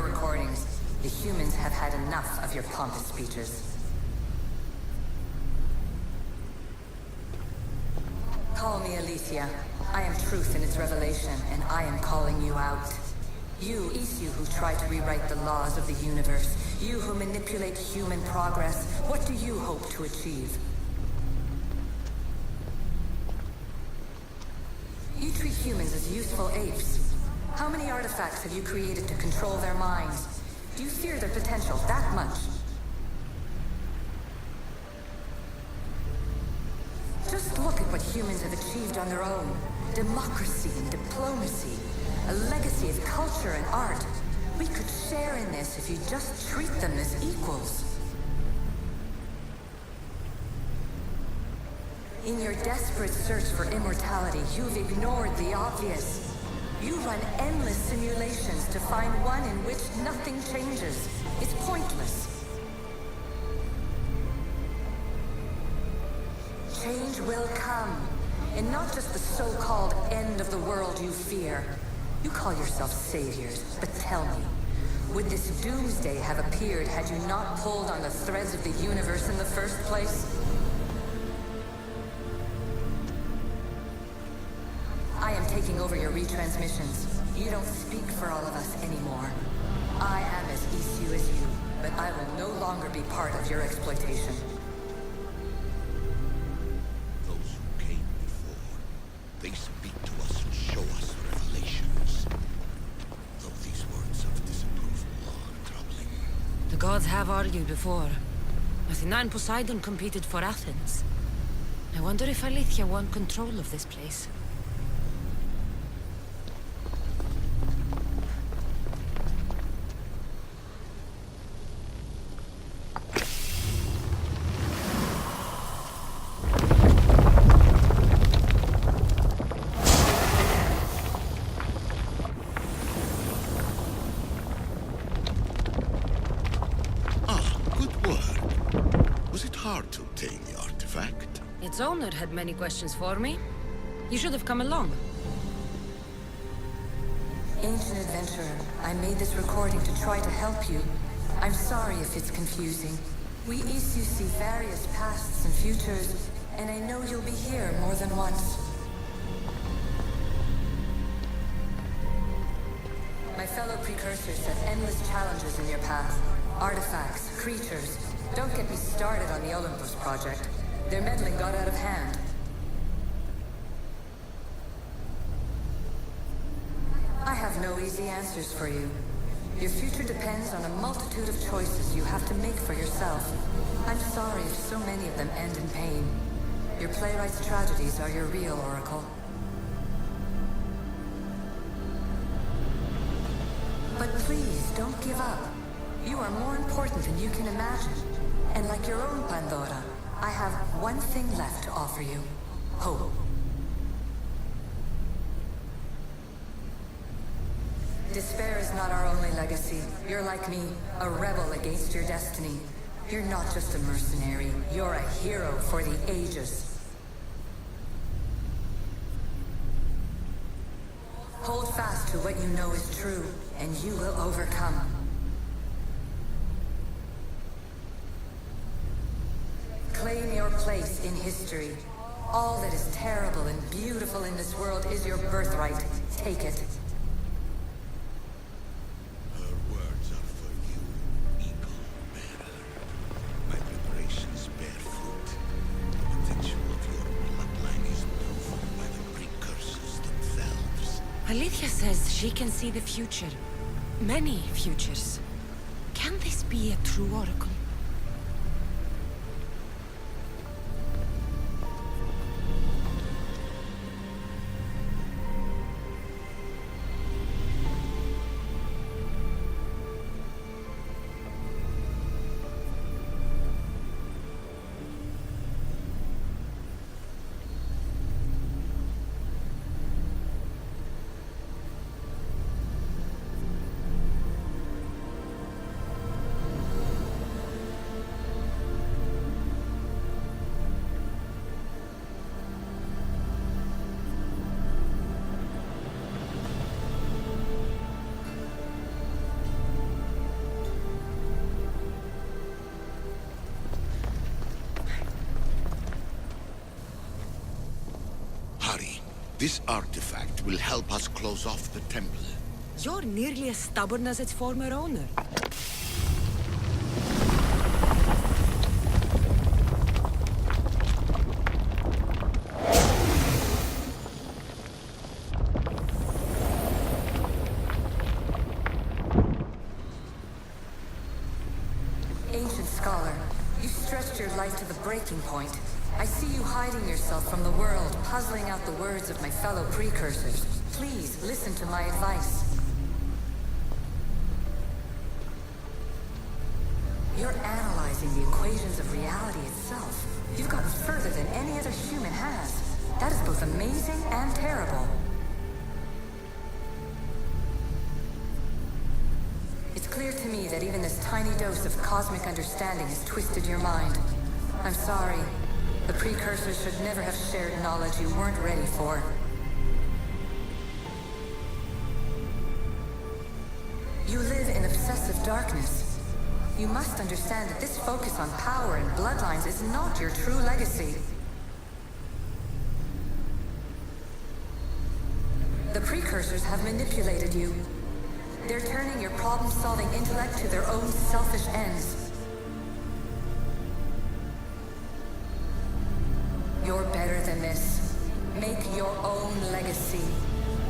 recordings. The humans have had enough of your pompous speeches. Call me Aletheia. I am truth in its revelation, and I am calling you out. You, Isu, who try to rewrite the laws of the universe. You who manipulate human progress. What do you hope to achieve? You treat humans as useful apes. How many artifacts have you created to control their minds? Do you fear their potential that much? Just look at what humans have achieved on their own. Democracy and diplomacy. A legacy of culture and art. We could share in this if you just treat them as equals. In your desperate search for immortality, you've ignored the obvious. You run endless simulations to find one in which nothing changes. It's pointless. Change will come, and not just the so-called end of the world you fear. You call yourself saviors, but tell me, would this doomsday have appeared had you not pulled on the threads of the universe in the first place? I am taking over your retransmissions. You don't speak for all of us anymore. I am as Isu as you, but I will no longer be part of your exploitation. Those who came before, they speak to us and show us revelations. Though these words of disapproval are troubling. The gods have argued before. Athena and Poseidon competed for Athens. I wonder if Aletheia won control of this place. Its owner had many questions for me. You should have come along. Ancient adventurer, I made this recording to try to help you. I'm sorry if it's confusing. We Isu see various pasts and futures, and I know you'll be here more than once. My fellow precursors set endless challenges in your path. Artifacts, creatures. Don't get me started on the Olympus project. Their meddling got out of hand. I have no easy answers for you. Your future depends on a multitude of choices you have to make for yourself. I'm sorry if so many of them end in pain. Your playwright's tragedies are your real oracle. But please, don't give up. You are more important than you can imagine. And like your own Pandora, I have one thing left to offer you. Hope. Despair is not our only legacy. You're like me, a rebel against your destiny. You're not just a mercenary, you're a hero for the ages. Hold fast to what you know is true, and you will overcome. Claim your place in history. All that is terrible and beautiful in this world is your birthright. Take it. Her words are for you, eagle bearer. My preparations bear fruit. The potential of your bloodline is proven by the precursors themselves. Aletheia says she can see the future. Many futures. Can this be a true oracle? This artifact will help us close off the temple. You're nearly as stubborn as its former owner. Ancient scholar, you stretched your life to the breaking point. I see you hiding yourself from the world, puzzling out the words of my fellow precursors. Please, listen to my advice. You're analyzing the equations of reality itself. You've gotten further than any other human has. That is both amazing and terrible. It's clear to me that even this tiny dose of cosmic understanding has twisted your mind. I'm sorry. The precursors should never have shared knowledge you weren't ready for. You live in obsessive darkness. You must understand that this focus on power and bloodlines is not your true legacy. The precursors have manipulated you. They're turning your problem-solving intellect to their own selfish ends. You're better than this. Make your own legacy.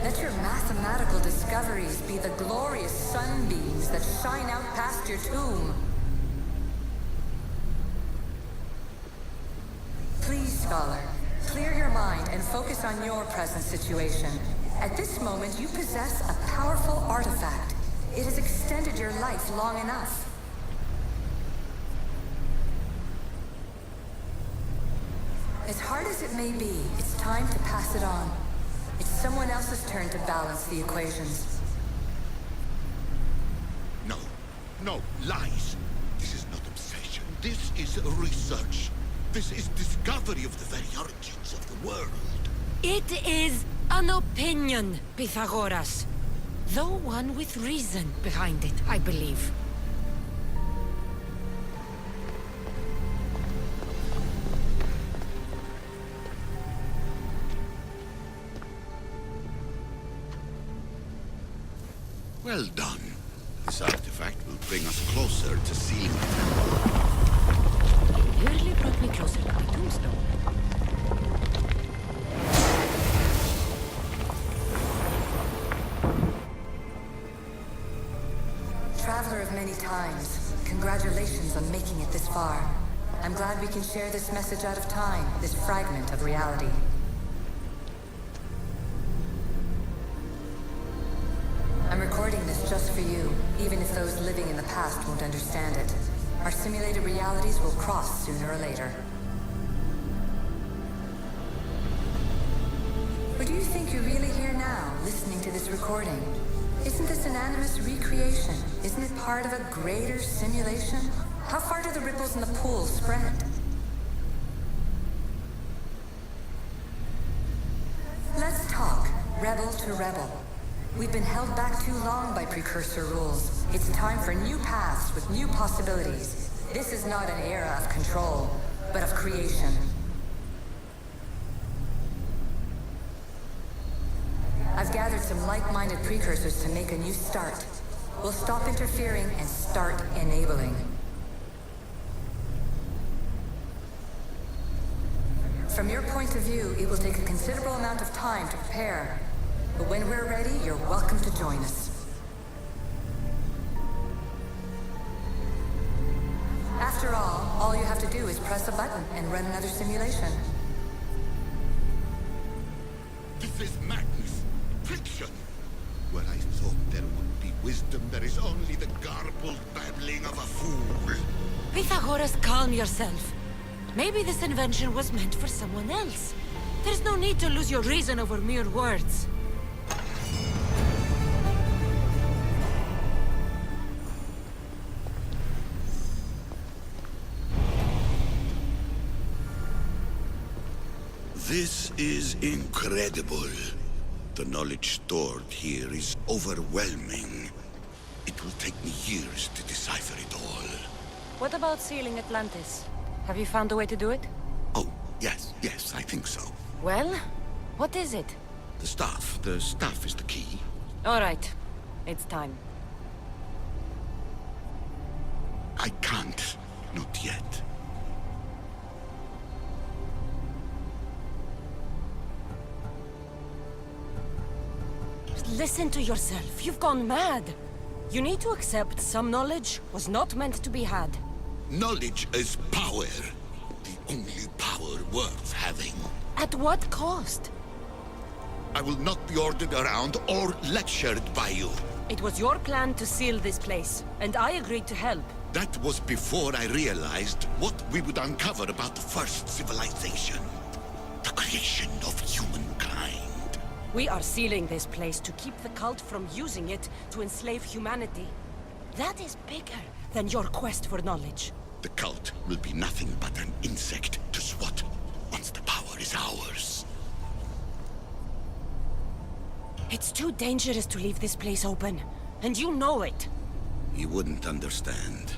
Let your mathematical discoveries be the glorious sunbeams that shine out past your tomb. Please, scholar, clear your mind and focus on your present situation. At this moment, you possess a powerful artifact. It has extended your life long enough. As hard as it may be, it's time to pass it on. It's someone else's turn to balance the equations. No, no, lies. This is not obsession. This is research. This is discovery of the very origins of the world. It is an opinion, Pythagoras. Though one with reason behind it, I believe. Well done. This artifact will bring us closer to sealing the temple. You nearly brought me closer to my tombstone. Traveler of many times, congratulations on making it this far. I'm glad we can share this message out of time, this fragment of reality. I'm recording this just for you, even if those living in the past won't understand it. Our simulated realities will cross sooner or later. Or do you think you're really here now, listening to this recording? Isn't this an animus recreation? Isn't it part of a greater simulation? How far do the ripples in the pool spread? Let's talk, rebel to rebel. We've been held back too long by precursor rules. It's time for new paths with new possibilities. This is not an era of control, but of creation. I've gathered some like-minded precursors to make a new start. We'll stop interfering and start enabling. From your point of view, it will take a considerable amount of time to prepare. But when we're ready, you're welcome to join us. After all you have to do is press a button and run another simulation. This is madness. Fiction. Where I thought there would be wisdom, there is only the garbled babbling of a fool. Pythagoras, calm yourself. Maybe this invention was meant for someone else. There's no need to lose your reason over mere words. This is incredible. The knowledge stored here is overwhelming. It will take me years to decipher it all. What about sealing Atlantis? Have you found a way to do it? Oh, yes, I think so. Well, what is it? The staff is the key. All right. It's time. I can't. Not yet. Listen to yourself. You've gone mad. You need to accept some knowledge was not meant to be had. Knowledge is power. The only power worth having. At what cost? I will not be ordered around or lectured by you. It was your plan to seal this place, and I agreed to help. That was before I realized what we would uncover about the first civilization. The creation of humankind. We are sealing this place to keep the cult from using it to enslave humanity. That is bigger than your quest for knowledge. The cult will be nothing but an insect to swat once the power is ours. It's too dangerous to leave this place open, and you know it. You wouldn't understand.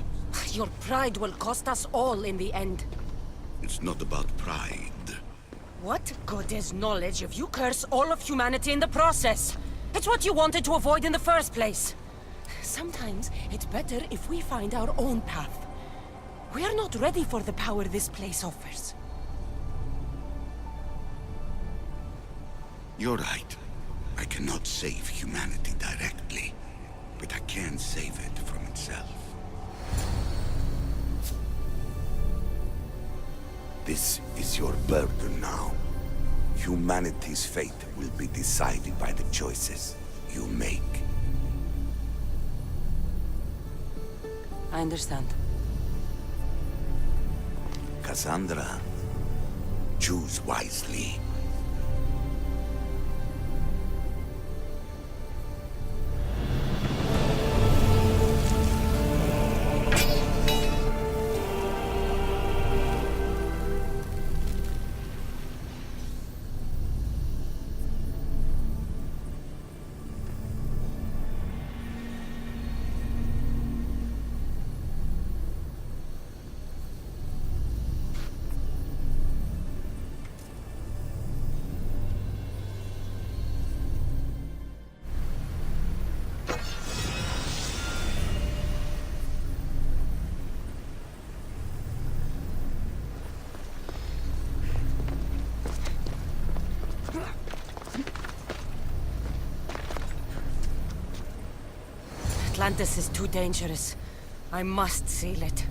Your pride will cost us all in the end. It's not about pride. What good is knowledge if you curse all of humanity in the process? It's what you wanted to avoid in the first place. Sometimes it's better if we find our own path. We are not ready for the power this place offers. You're right. I cannot save humanity directly, but I can save it from itself. This is your burden now. Humanity's fate will be decided by the choices you make. I understand. Cassandra, choose wisely. Atlantis is too dangerous. I must seal it.